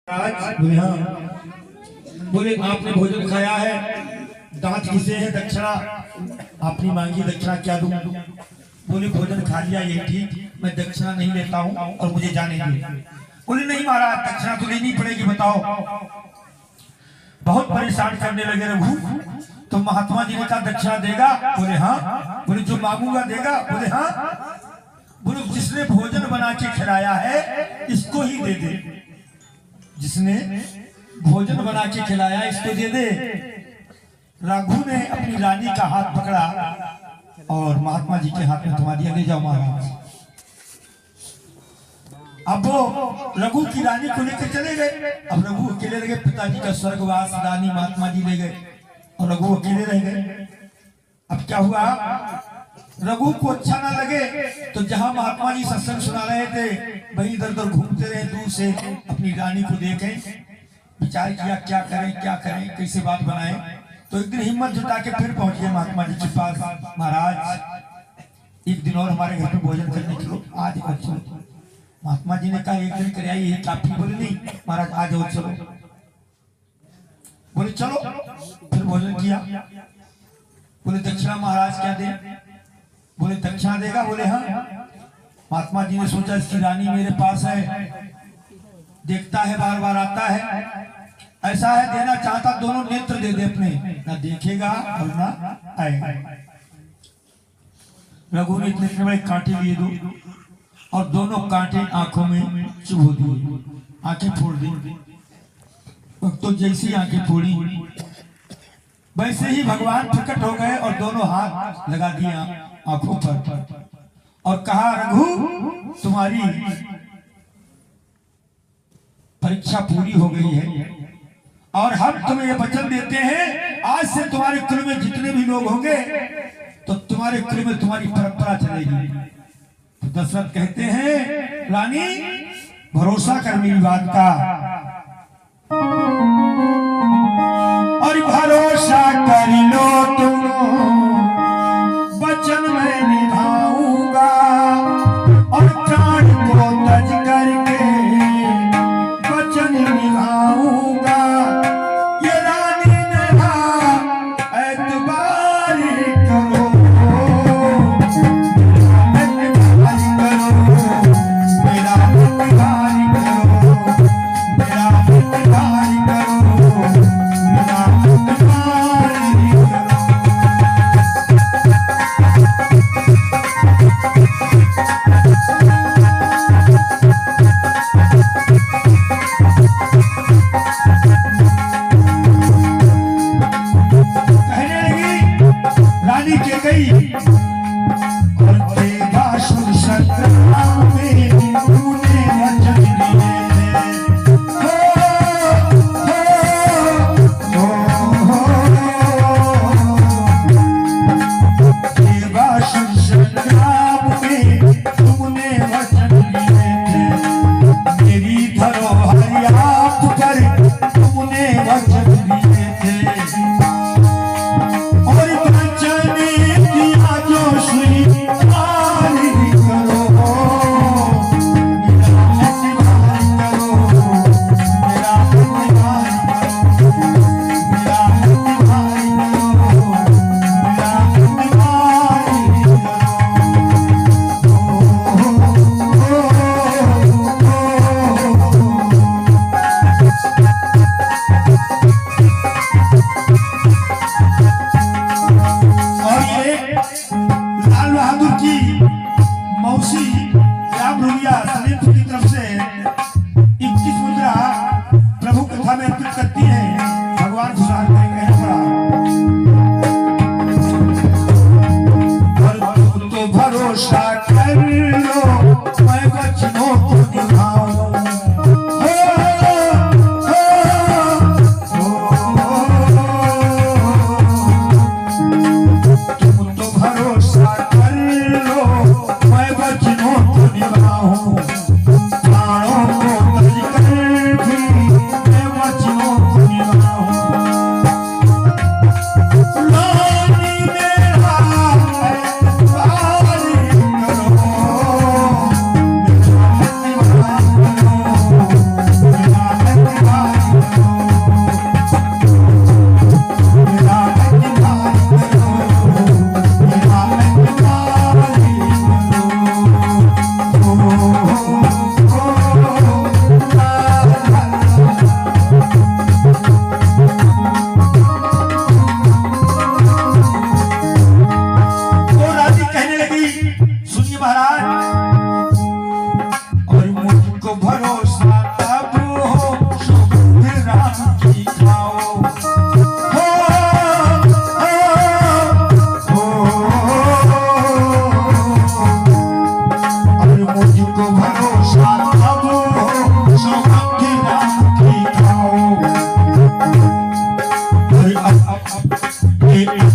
बोले हाँ। बोले आपने भोजन खाया है, दांत किसे है, दक्षिणा आपने मांगी, दक्षिणा क्या दूं? बोले भोजन खा लिया ये ठीक, मैं दक्षिणा नहीं लेता हूँ और मुझे जाने दे। बोले नहीं महाराज, दक्षिणा तो लेनी पड़ेगी, बताओ। बहुत परेशान करने लगे रघु। तो महात्मा जी ने कहा दक्षिणा देगा? बोले हाँ। बोले जो मांगूंगा देगा? बोले हाँ। बोले जिसने भोजन बना के खिलाया है इसको ही दे दे, जिसने भोजन बना के खिलाया इसको दे दे। रघु ने अपनी रानी का हाथ पकड़ा और महात्मा जी के हाथ में थमा दिया, ले जाओ महाराज। अब वो रघु की रानी को लेकर चले गए। अब रघु अकेले रह गए, पिताजी का स्वर्गवास, रानी महात्मा जी ले गए और रघु अकेले रह गए। अब क्या हुआ, रघु को अच्छा ना लगे तो जहां महात्मा जी सत्संग सुना रहे थे वहीं इधर उधर घूमते रहे, दूर से अपनी रानी को देखे, विचार किया क्या करें कैसे बात बनाए। तो एक दिन हिम्मत जुटा के फिर पहुंच गए महात्मा जी के पास। महाराज एक दिन और हमारे घर में भोजन करने चलो, आज और चलो। महात्मा जी ने कहा एक दिन कर आई यही काफी? बोले नहीं महाराज आज और चलो। बोले चलो, फिर भोजन किया। बोले दक्षिणा महाराज क्या दे? बोले दक्षिणा देगा? बोले हाँ। महात्मा जी ने सोचा इसकी रानी मेरे पास है, देखता है बार बार आता है, ऐसा है देना चाहता दोनों नेत्र दे दे अपने, ना देखेगा और ना आएगा। रघु ने इतने बड़े कांटे लिए दो और दोनों कांटे आंखों में चुभो दिए, आंखें फोड़ दी। तो जैसी आंखें फोड़ी वैसे ही भगवान प्रकट हो गए और दोनों हाथ लगा दिया आंखों पर और कहा रघु तुम्हारी परीक्षा पूरी हो गई है और हम तुम्हें ये वचन देते हैं आज से तुम्हारे कुल में जितने भी लोग होंगे तो तुम्हारे कुल में तुम्हारी परंपरा चलेगी। तो दशरथ कहते हैं रानी भरोसा कर मेरी बात का, और भरोसा कर लो तुम वचन मैं निभाऊंगा और प्राण को तज करके वचन निभाऊंगा। ये रानी ने एतबार करो, मेरा एतबार करो,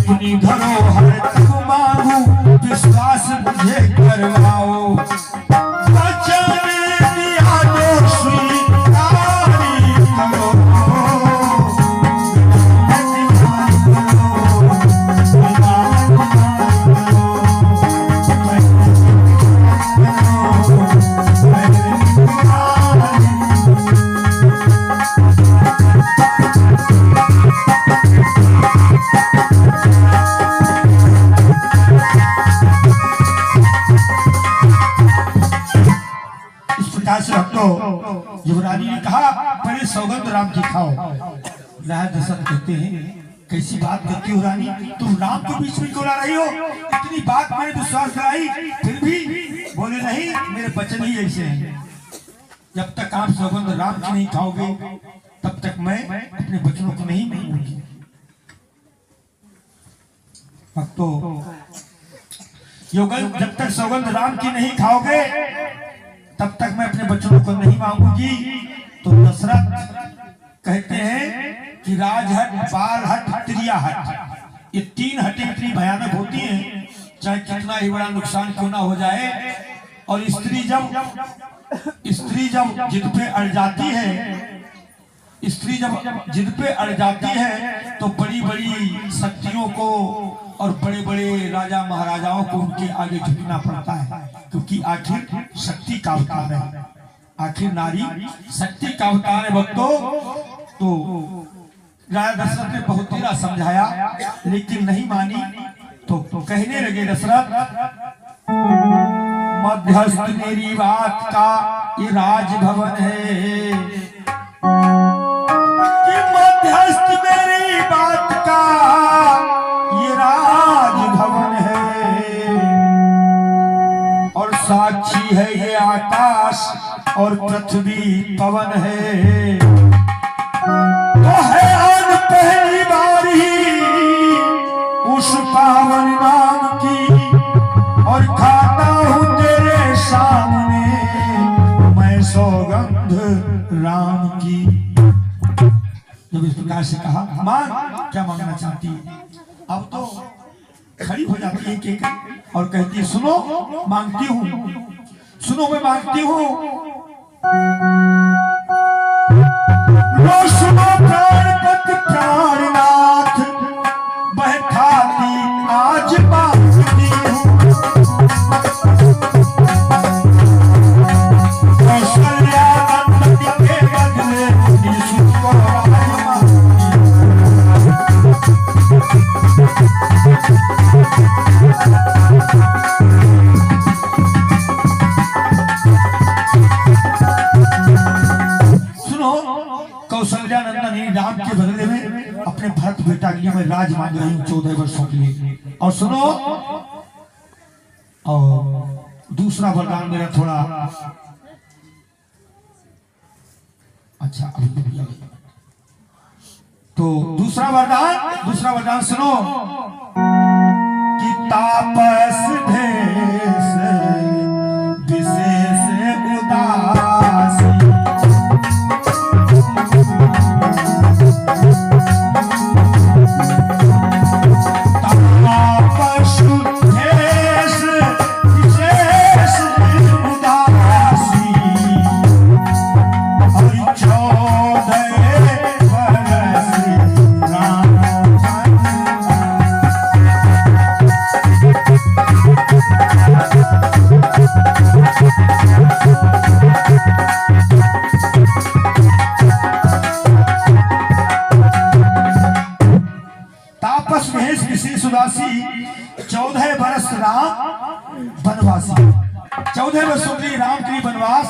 अपनी धरोहर तक मांगू, विश्वास मुझे करवाओ। बचन दिया जो स्वीकारी करो, युवरानी ने कहा पहले सौगंध राम की खाओ। राजा दशरथ कहते हैं कैसी बात करती हो रानी, तुम राम के बीच में क्यों ला रही हो? इतनी बात मैंने विश्वास कराई फिर भी बोले नहीं, मेरे वचन ही ऐसे हैं, जब तक आप सौगंध राम की नहीं खाओगे तब तक मैं अपने वचनों को नहीं मानूंगी। भक्तों, जब तक सौगंध राम की नहीं खाओगे तब तक मैं अपने बच्चों को नहीं मांगूंगी। तो दशरथ कहते हैं कि राजहट, बालहट, त्रियाहट, ये तीन हटें इतनी भयानक होती हैं, चाहे कितना ही बड़ा नुकसान क्यों ना हो जाए। और स्त्री जब जिद पे अड़ जाती है, स्त्री जब जिद पे अड़ जाती है तो बड़ी बड़ी शक्तियों को और बड़े बड़े राजा महाराजाओं को उनके आगे झुकना पड़ता है, क्योंकि आखिर शक्ति का अवतार है, आखिर नारी शक्ति का अवतार है। भक्तों, तो राजा दशरथ ने बहुत तेरा समझाया लेकिन नहीं मानी, तो कहने लगे दशरथ, मध्यस्थ मेरी बात का ये राजभवन है, कि मध्यस्थ मेरी बात का ये राजभवन है, और साक्षी है ये आकाश और पृथ्वी पवन है। तो है आज पहली बार ही उस पावन नाम की, और खाता हूँ तेरे सामने मैं सौगंध राम की। जब इस प्रकार से कहा, मां क्या मांगना चाहती है? अब तो खड़ी हो जाती है एक और कहती है, सुनो मांगती हूँ, सुनो मैं मांगती हूँ। सुनो प्राणपति प्राणनाथ, बैठाती आज मांगती हूँ। कौशल्यानंद के बदले यीशु को कौशल्यानंदन राम के बदले में अपने भरत बेटा के लिए मैं राज मांग रही हूँ 14 वर्षों के लिए। और सुनो, और दूसरा वरदान मेरा थोड़ा अच्छा, तो दूसरा वरदान सुनो, कि तापस भेष विशेष उदासी, विशेष उदासी, 14 वर्ष राम वनवासी, 14 वर्षों के लिए राम के लिए वनवास।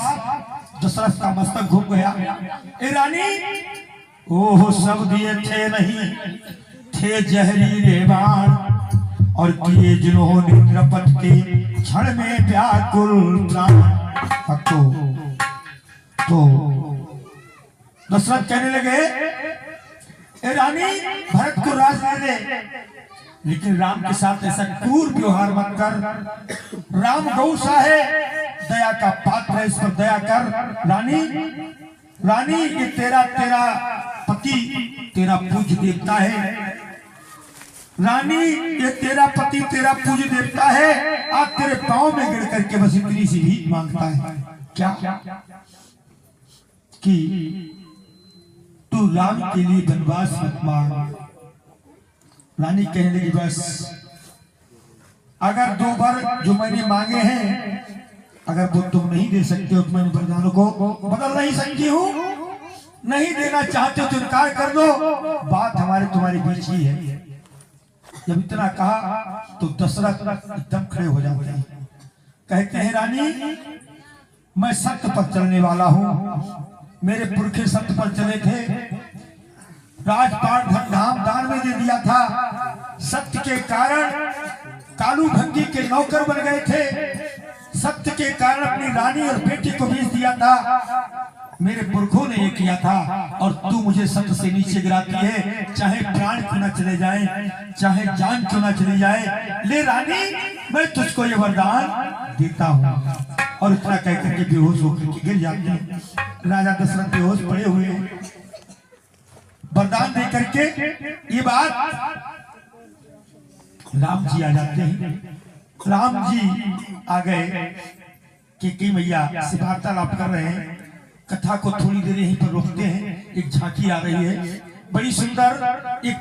दशरथ का मस्तक घूम गया। ए रानी, ओह सब दिए थे नहीं, थे जहरीले बाण, और किए जिन्होंने निरपट के क्षण में व्याकुल प्राण। तो दशरथ कहने लगे, ए रानी भरत को राज दे दे, लेकिन राम के साथ ऐसा क्रूर व्यवहार मत कर। राम गौसा है, दया का पात्र है, इस पर दया कर। रानी ये तेरा पति तेरा पूज्य देवता है, रानी ये तेरा पति तेरा पूज्य देवता है, आज तेरे पांव में गिर करके बस इतनी सी भीख मांगता है। क्या कि तू राम के लिए वनवास मत मांग। रानी कहने लगी बस अगर 2 बार जो मैंने मांगे हैं अगर वो तुम नहीं दे सकते हो तो मैं वरदानों को बदल नहीं सकती हूँ। नहीं देना चाहते हो तो इनकार कर दो, बात हमारे तुम्हारे बीच ही है। जब इतना कहा तो दशरथ एकदम खड़े हो जाते हैं, कहते हैं रानी मैं सत्य पर चलने वाला हूँ, मेरे पुरखे सत्य पर चले थे, राजपाट धाम दान में दे दिया था, सत्य के कारण कालू भंगी के नौकर बन गए थे, सत्य के कारण अपनी रानी और बेटी को बेच दिया था, मेरे पुरखों ने ये किया था और तू मुझे सत्य से नीचे गिराती है, चाहे प्राण क्यों ना चले जाए, चाहे जान क्यों ना चली जाए, ले रानी मैं तुझको ये वरदान देता हूँ। और इतना कह करके बेहोश होकर के गिर जाते हैं। राजा दशरथ बेहोश पड़े हुए हैं। वरदान दे करके ये बात राम जी आ जाते हैं। राम जी आ गए कि मैया से वार्तालाप कर रहे हैं, कथा को थोड़ी देर यहीं पर रोकते हैं। एक झांकी आ रही है बड़ी सुंदर, एक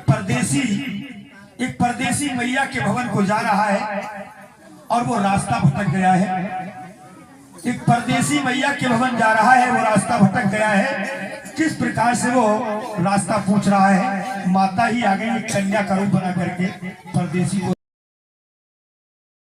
परदेसी मैया के भवन को जा रहा है और वो रास्ता भटक गया है। एक परदेसी मैया के भवन जा रहा है, वो रास्ता भटक गया है। किस प्रकार से वो रास्ता पूछ रहा है, माता ही आ गई कन्या का रूप बना करके परदेसी को